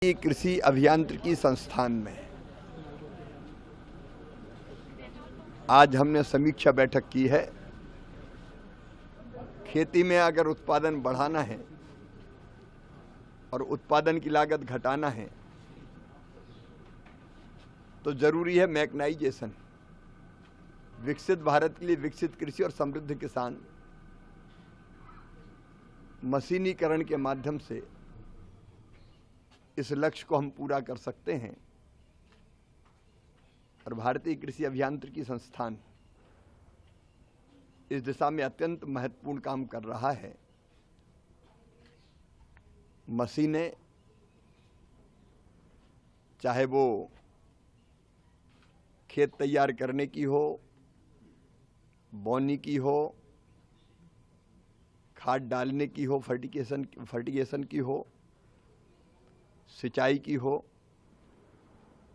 कृषि अभियांत्रिकी संस्थान में आज हमने समीक्षा बैठक की है। खेती में अगर उत्पादन बढ़ाना है और उत्पादन की लागत घटाना है तो जरूरी है मैकेनाइजेशन। विकसित भारत के लिए विकसित कृषि और समृद्ध किसान मशीनीकरण के माध्यम से इस लक्ष्य को हम पूरा कर सकते हैं। और भारतीय कृषि अभियांत्रिकी संस्थान इस दिशा में अत्यंत महत्वपूर्ण काम कर रहा है। मशीनें चाहे वो खेत तैयार करने की हो, बोनी की हो, खाद डालने की हो, फर्टिगेशन की हो, सिंचाई की हो,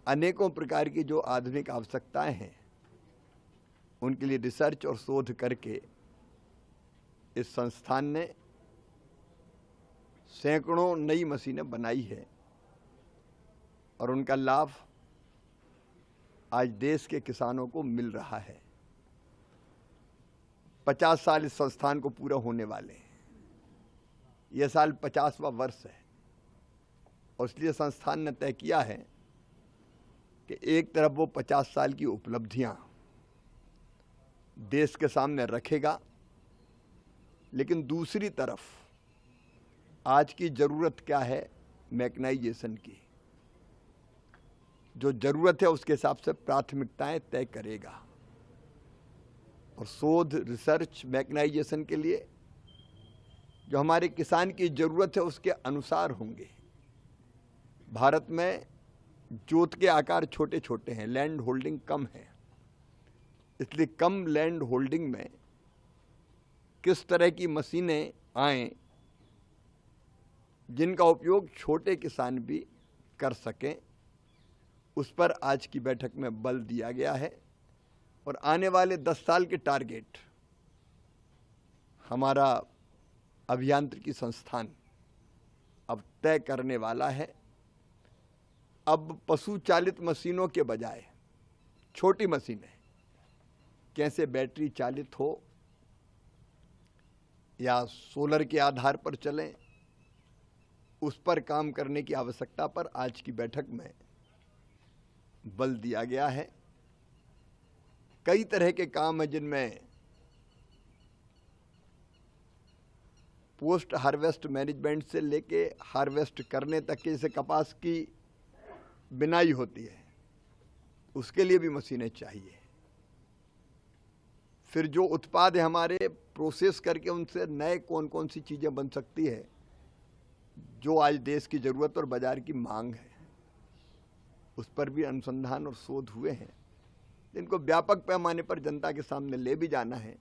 अनेकों प्रकार की जो आधुनिक आवश्यकताएं हैं उनके लिए रिसर्च और शोध करके इस संस्थान ने सैकड़ों नई मशीनें बनाई है और उनका लाभ आज देश के किसानों को मिल रहा है। 50 साल इस संस्थान को पूरा होने वाले हैं। यह साल 50वां वर्ष है और इसलिए संस्थान ने तय किया है कि एक तरफ वो 50 साल की उपलब्धियां देश के सामने रखेगा, लेकिन दूसरी तरफ आज की जरूरत क्या है मैकेनाइजेशन की, जो जरूरत है उसके हिसाब से प्राथमिकताएं तय करेगा। और शोध रिसर्च मैकेनाइजेशन के लिए जो हमारे किसान की जरूरत है उसके अनुसार होंगे। भारत में जोत के आकार छोटे छोटे हैं, लैंड होल्डिंग कम है, इसलिए कम लैंड होल्डिंग में किस तरह की मशीनें आएं जिनका उपयोग छोटे किसान भी कर सकें, उस पर आज की बैठक में बल दिया गया है। और आने वाले 10 साल के टारगेट हमारा अभियांत्रिकी संस्थान अब तय करने वाला है। अब पशु चालित मशीनों के बजाय छोटी मशीनें कैसे बैटरी चालित हो या सोलर के आधार पर चलें, उस पर काम करने की आवश्यकता पर आज की बैठक में बल दिया गया है। कई तरह के काम हैं जिनमें पोस्ट हार्वेस्ट मैनेजमेंट से लेके हार्वेस्ट करने तक के, जैसे कपास की बिनाई होती है उसके लिए भी मशीनें चाहिए। फिर जो उत्पाद है हमारे, प्रोसेस करके उनसे नए कौन कौन सी चीज़ें बन सकती है जो आज देश की ज़रूरत और बाज़ार की मांग है, उस पर भी अनुसंधान और शोध हुए हैं। इनको व्यापक पैमाने पर जनता के सामने ले भी जाना है।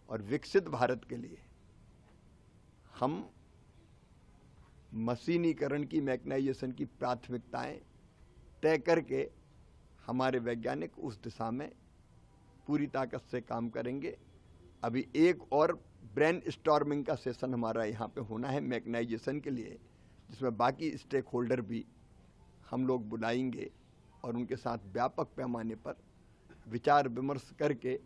और विकसित भारत के लिए हम मशीनीकरण की, मैकेनाइजेशन की प्राथमिकताएं तय करके हमारे वैज्ञानिक उस दिशा में पूरी ताकत से काम करेंगे। अभी एक और ब्रेन स्टॉर्मिंग का सेशन हमारा यहाँ पे होना है मैकेनाइजेशन के लिए, जिसमें बाकी स्टेक होल्डर भी हम लोग बुलाएंगे और उनके साथ व्यापक पैमाने पर विचार विमर्श करके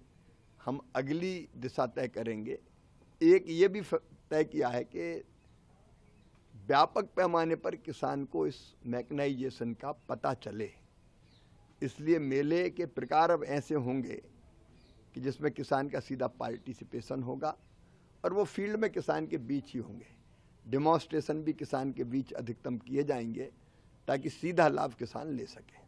हम अगली दिशा तय करेंगे। एक ये भी तय किया है कि व्यापक पैमाने पर किसान को इस मैकेनाइजेशन का पता चले, इसलिए मेले के प्रकार अब ऐसे होंगे कि जिसमें किसान का सीधा पार्टिसिपेशन होगा और वो फील्ड में किसान के बीच ही होंगे। डेमोन्स्ट्रेशन भी किसान के बीच अधिकतम किए जाएंगे ताकि सीधा लाभ किसान ले सके।